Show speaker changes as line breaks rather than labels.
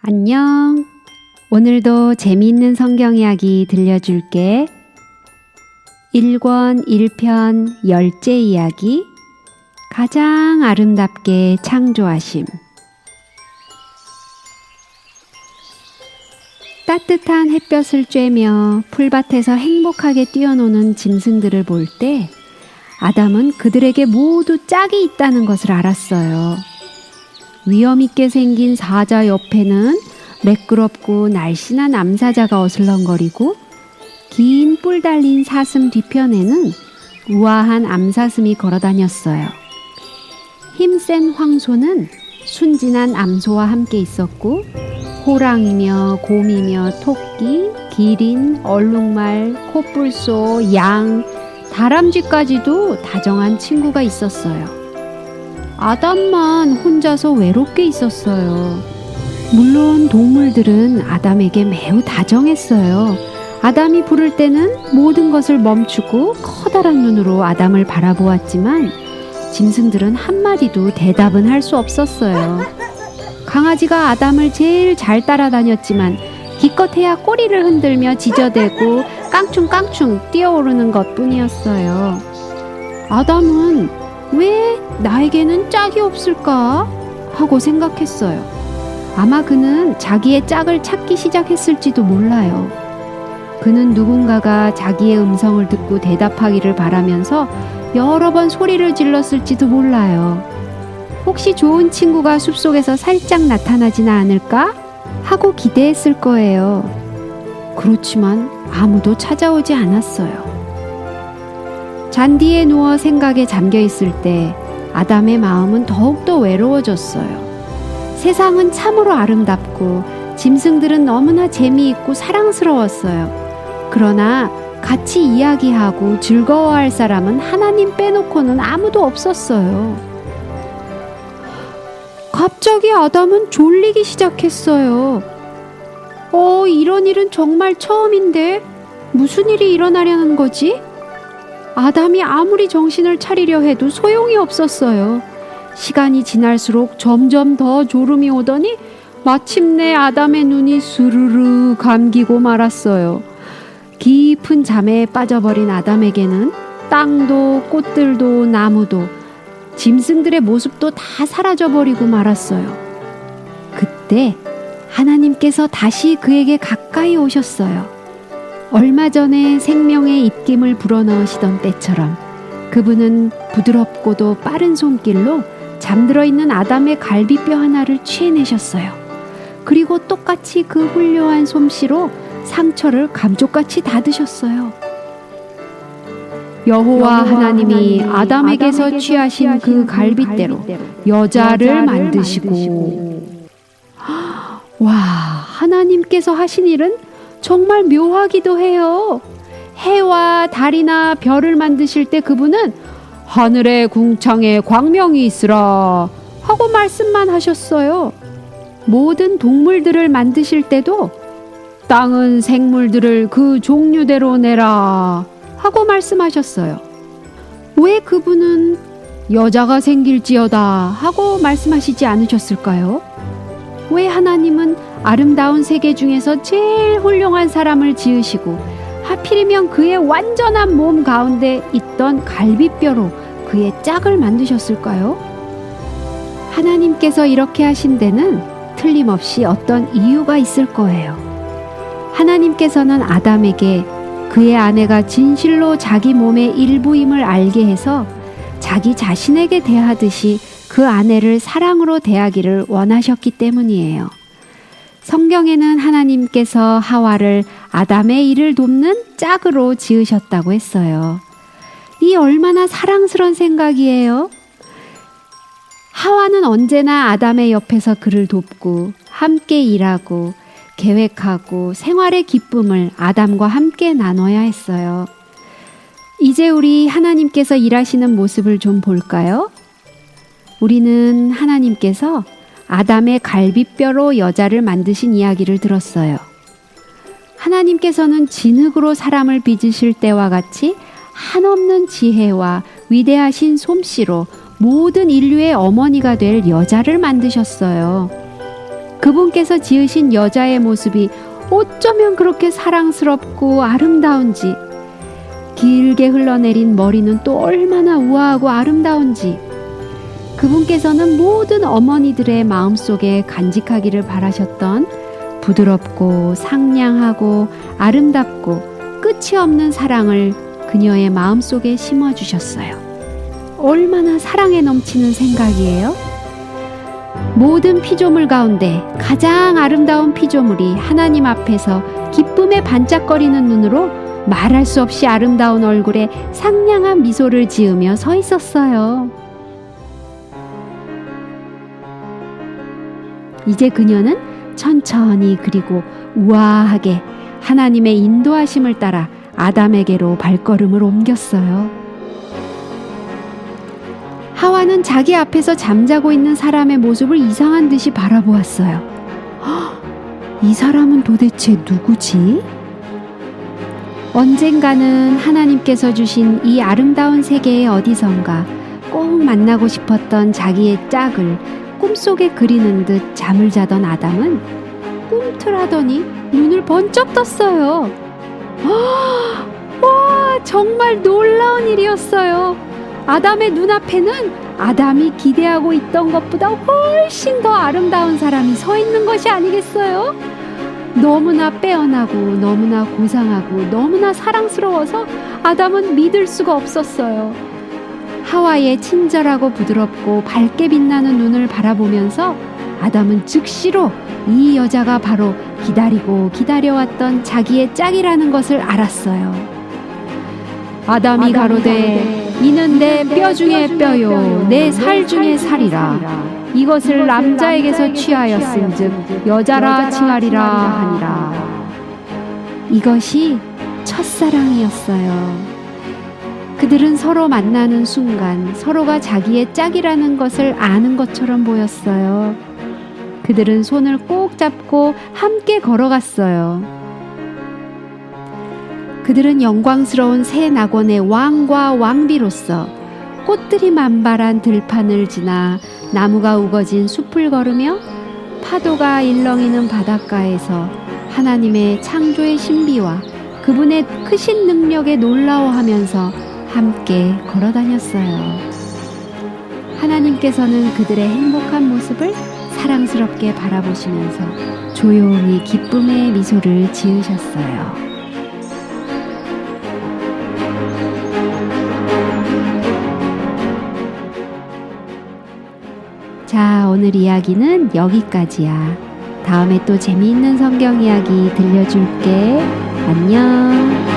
안녕. 오늘도 재미있는 성경 이야기 들려줄게. 1권 1편 열째 이야기. 가장 아름답게 창조하심. 따뜻한 햇볕을 쬐며 풀밭에서 행복하게 뛰어노는 짐승들을 볼 때 아담은 그들에게 모두 짝이 있다는 것을 알았어요. 위험있게 생긴 사자 옆에는 매끄럽고 날씬한 암사자가 어슬렁거리고 긴 뿔 달린 사슴 뒤편에는 우아한 암사슴이 걸어다녔어요. 힘센 황소는 순진한 암소와 함께 있었고 호랑이며 곰이며 토끼, 기린, 얼룩말, 코뿔소, 양, 다람쥐까지도 다정한 친구가 있었어요. 아담만 혼자서 외롭게 있었어요. 물론 동물들은 아담에게 매우 다정했어요. 아담이 부를 때는 모든 것을 멈추고 커다란 눈으로 아담을 바라보았지만 짐승들은 한마디도 대답은 할 수 없었어요. 강아지가 아담을 제일 잘 따라다녔지만 기껏해야 꼬리를 흔들며 지저대고 깡충깡충 뛰어오르는 것뿐이었어요. 아담은 왜 나에게는 짝이 없을까? 하고 생각했어요. 아마 그는 자기의 짝을 찾기 시작했을지도 몰라요. 그는 누군가가 자기의 음성을 듣고 대답하기를 바라면서 여러 번 소리를 질렀을지도 몰라요. 혹시 좋은 친구가 숲속에서 살짝 나타나지는 않을까? 하고 기대했을 거예요. 그렇지만 아무도 찾아오지 않았어요. 잔디에 누워 생각에 잠겨 있을 때 아담의 마음은 더욱더 외로워졌어요. 세상은 참으로 아름답고 짐승들은 너무나 재미있고 사랑스러웠어요. 그러나 같이 이야기하고 즐거워할 사람은 하나님 빼놓고는 아무도 없었어요. 갑자기 아담은 졸리기 시작했어요. 이런 일은 정말 처음인데 무슨 일이 일어나려는 거지? 아담이 아무리 정신을 차리려 해도 소용이 없었어요. 시간이 지날수록 점점 더 졸음이 오더니 마침내 아담의 눈이 스르르 감기고 말았어요. 깊은 잠에 빠져버린 아담에게는 땅도 꽃들도 나무도 짐승들의 모습도 다 사라져버리고 말았어요. 그때 하나님께서 다시 그에게 가까이 오셨어요. 얼마 전에 생명의 입김을 불어넣으시던 때처럼 그분은 부드럽고도 빠른 손길로 잠들어 있는 아담의 갈비뼈 하나를 취해내셨어요. 그리고 똑같이 그 훌륭한 솜씨로 상처를 감쪽같이 닫으셨어요. 여호와 하나님이 아담에게서 취하신 그 갈빗대로 여자를 만드시고 와, 하나님께서 하신 일은 정말 묘하기도 해요. 해와 달이나 별을 만드실 때 그분은 하늘의 궁창에 광명이 있으라 하고 말씀만 하셨어요. 모든 동물들을 만드실 때도 땅은 생물들을 그 종류대로 내라 하고 말씀하셨어요. 왜 그분은 여자가 생길지어다 하고 말씀하시지 않으셨을까요? 왜 하나님은 아름다운 세계 중에서 제일 훌륭한 사람을 지으시고 하필이면 그의 완전한 몸 가운데 있던 갈비뼈로 그의 짝을 만드셨을까요? 하나님께서 이렇게 하신 데는 틀림없이 어떤 이유가 있을 거예요. 하나님께서는 아담에게 그의 아내가 진실로 자기 몸의 일부임을 알게 해서 자기 자신에게 대하듯이 그 아내를 사랑으로 대하기를 원하셨기 때문이에요. 성경에는 하나님께서 하와를 아담의 일을 돕는 짝으로 지으셨다고 했어요. 이 얼마나 사랑스러운 생각이에요. 하와는 언제나 아담의 옆에서 그를 돕고 함께 일하고 계획하고 생활의 기쁨을 아담과 함께 나눠야 했어요. 이제 우리 하나님께서 일하시는 모습을 좀 볼까요? 우리는 하나님께서 아담의 갈비뼈로 여자를 만드신 이야기를 들었어요. 하나님께서는 진흙으로 사람을 빚으실 때와 같이 한없는 지혜와 위대하신 솜씨로 모든 인류의 어머니가 될 여자를 만드셨어요. 그분께서 지으신 여자의 모습이 어쩌면 그렇게 사랑스럽고 아름다운지, 길게 흘러내린 머리는 또 얼마나 우아하고 아름다운지, 그분께서는 모든 어머니들의 마음속에 간직하기를 바라셨던 부드럽고 상냥하고 아름답고 끝이 없는 사랑을 그녀의 마음속에 심어주셨어요. 얼마나 사랑에 넘치는 생각이에요? 모든 피조물 가운데 가장 아름다운 피조물이 하나님 앞에서 기쁨에 반짝거리는 눈으로 말할 수 없이 아름다운 얼굴에 상냥한 미소를 지으며 서 있었어요. 이제 그녀는 천천히 그리고 우아하게 하나님의 인도하심을 따라 아담에게로 발걸음을 옮겼어요. 하와는 자기 앞에서 잠자고 있는 사람의 모습을 이상한 듯이 바라보았어요. 이 사람은 도대체 누구지? 언젠가는 하나님께서 주신 이 아름다운 세계의 어디선가 꼭 만나고 싶었던 자기의 짝을 꿈속에 그리는 듯 잠을 자던 아담은 꿈틀하더니 눈을 번쩍 떴어요. 와, 정말 놀라운 일이었어요. 아담의 눈앞에는 아담이 기대하고 있던 것보다 훨씬 더 아름다운 사람이 서 있는 것이 아니겠어요? 너무나 빼어나고 너무나 고상하고 너무나 사랑스러워서 아담은 믿을 수가 없었어요. 하와의 친절하고 부드럽고 밝게 빛나는 눈을 바라보면서 아담은 즉시로 이 여자가 바로 기다리고 기다려왔던 자기의 짝이라는 것을 알았어요. 아담이 가로되 이는 내 뼈 중에 뼈요 내 살 중에 살이라. 이것을 남자에게서 취하였은즉 여자라 칭하리라 하니라. 이것이 첫사랑이었어요. 그들은 서로 만나는 순간 서로가 자기의 짝이라는 것을 아는 것처럼 보였어요. 그들은 손을 꼭 잡고 함께 걸어갔어요. 그들은 영광스러운 새 낙원의 왕과 왕비로서 꽃들이 만발한 들판을 지나 나무가 우거진 숲을 걸으며 파도가 일렁이는 바닷가에서 하나님의 창조의 신비와 그분의 크신 능력에 놀라워하면서 함께 걸어다녔어요. 하나님께서는 그들의 행복한 모습을 사랑스럽게 바라보시면서 조용히 기쁨의 미소를 지으셨어요. 자, 오늘 이야기는 여기까지야. 다음에 또 재미있는 성경 이야기 들려줄게. 안녕.